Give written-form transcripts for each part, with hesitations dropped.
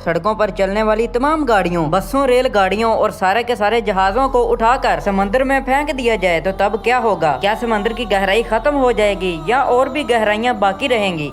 सड़कों पर चलने वाली तमाम गाड़ियों, बसों, रेल गाड़ियों और सारे के सारे जहाजों को उठाकर समंदर में फेंक दिया जाए तो तब क्या होगा? क्या समंदर की गहराई खत्म हो जाएगी या और भी गहराइयां बाकी रहेंगी?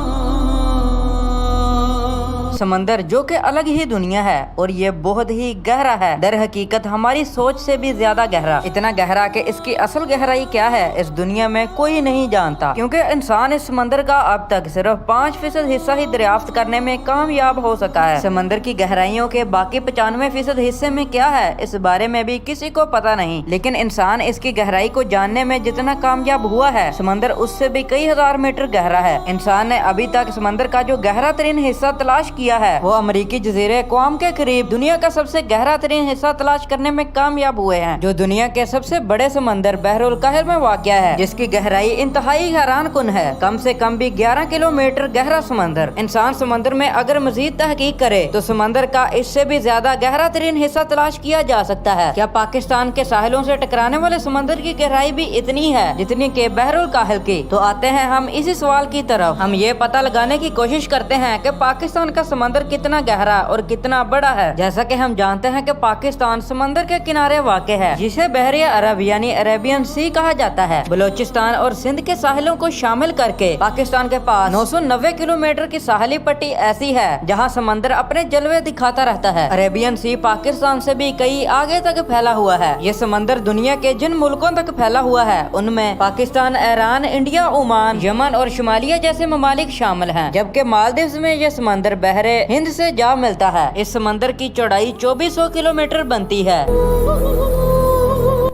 समंदर जो कि अलग ही दुनिया है और ये बहुत ही गहरा है, दर हकीकत हमारी सोच से भी ज्यादा गहरा, इतना गहरा कि इसकी असल गहराई क्या है इस दुनिया में कोई नहीं जानता, क्योंकि इंसान इस समंदर का अब तक सिर्फ 5% हिस्सा ही दरियाफ्त करने में कामयाब हो सका है। समंदर की गहराइयों के बाकी 95% हिस्से में क्या है इस बारे में भी किसी को पता नहीं, लेकिन इंसान इसकी गहराई को जानने में जितना कामयाब हुआ है, समंदर उससे भी कई हजार मीटर गहरा है। इंसान ने अभी तक समंदर का जो गहरा तरीन हिस्सा तलाश किया है वो अमेरिकी जजीरे क़्वाम के करीब दुनिया का सबसे गहरा तरीन हिस्सा तलाश करने में कामयाब हुए हैं, जो दुनिया के सबसे बड़े समंदर बहरुल काहिर में वाक़या है, जिसकी गहराई इंतहाई हैरान कुन है, कम से कम भी 11 किलोमीटर गहरा समंदर। इंसान समंदर में अगर मजीद तहकीक करे तो समंदर का इससे भी ज्यादा गहरा तरीन हिस्सा तलाश किया जा सकता है। क्या पाकिस्तान के साहिलों से टकराने वाले समंदर की गहराई भी इतनी है जितनी के बहरुल काहिर की? तो आते हैं हम इसी सवाल की तरफ। हम ये पता लगाने की कोशिश करते हैं कि पाकिस्तान का समंदर कितना गहरा और कितना बड़ा है। जैसा कि हम जानते हैं कि पाकिस्तान समंदर के किनारे वाक़ है, जिसे बहरे अरब यानी अरेबियन सी कहा जाता है। बलोचिस्तान और सिंध के साहिलों को शामिल करके पाकिस्तान के पास 990 किलोमीटर की साहली पट्टी ऐसी है जहां समंदर अपने जलवे दिखाता रहता है। अरेबियन सी पाकिस्तान से भी कई आगे तक फैला हुआ है। ये समंदर दुनिया के जिन मुल्कों तक फैला हुआ है उनमें Pakistan, Iran, India, Oman, Yemen और शुमालिया जैसे ममालिक शामिल हैं, जबकि मालदीव में ये समंदर बहरे हिंद से जा मिलता है। इस समंदर की चौड़ाई 2400 किलोमीटर बनती है।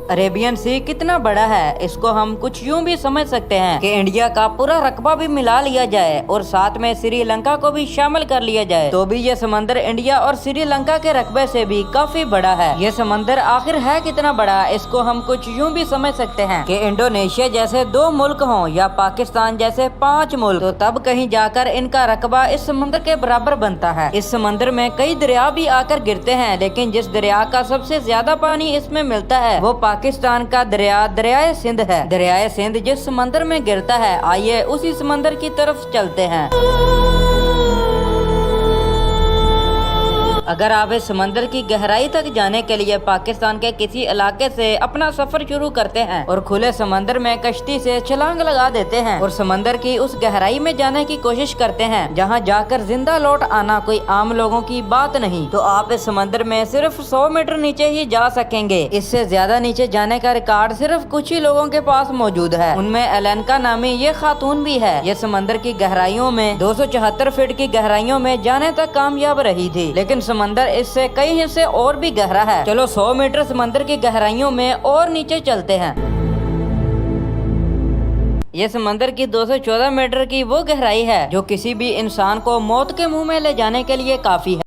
अरेबियन सी कितना बड़ा है इसको हम कुछ यूं भी समझ सकते हैं कि इंडिया का पूरा रकबा भी मिला लिया जाए और साथ में श्रीलंका को भी शामिल कर लिया जाए तो भी ये समंदर इंडिया और श्रीलंका के रकबे से भी काफी बड़ा है। ये समंदर आखिर है कितना बड़ा, इसको हम कुछ यूं भी समझ सकते हैं कि इंडोनेशिया जैसे 2 मुल्क हों या पाकिस्तान जैसे 5 मुल्क, तो तब कहीं जाकर इनका रकबा इस समंदर के बराबर बनता है। इस समंदर में कई दरिया भी आकर गिरते हैं, लेकिन जिस दरिया का सबसे ज्यादा पानी इसमें मिलता है वो पाकिस्तान का दरियाए सिंध है। दरियाए सिंध जिस समंदर में गिरता है, आइए उसी समंदर की तरफ चलते हैं। अगर आप इस समंदर की गहराई तक जाने के लिए पाकिस्तान के किसी इलाके से अपना सफर शुरू करते हैं और खुले समंदर में कश्ती से छलांग लगा देते हैं और समंदर की उस गहराई में जाने की कोशिश करते हैं जहां जाकर जिंदा लौट आना कोई आम लोगों की बात नहीं, तो आप इस समंदर में सिर्फ 100 मीटर नीचे ही जा सकेंगे। इससे ज्यादा नीचे जाने का रिकॉर्ड सिर्फ कुछ ही लोगों के पास मौजूद है, उनमें एलेनका नामी ये खातून भी है। ये समंदर की गहराइयों में 274 फीट की गहराइयों में जाने तक कामयाब रही थी, लेकिन समंदर इससे कई हिस्से और भी गहरा है। चलो 100 मीटर समंदर की गहराइयों में और नीचे चलते हैं। ये समंदर की 214 मीटर की वो गहराई है जो किसी भी इंसान को मौत के मुंह में ले जाने के लिए काफी है।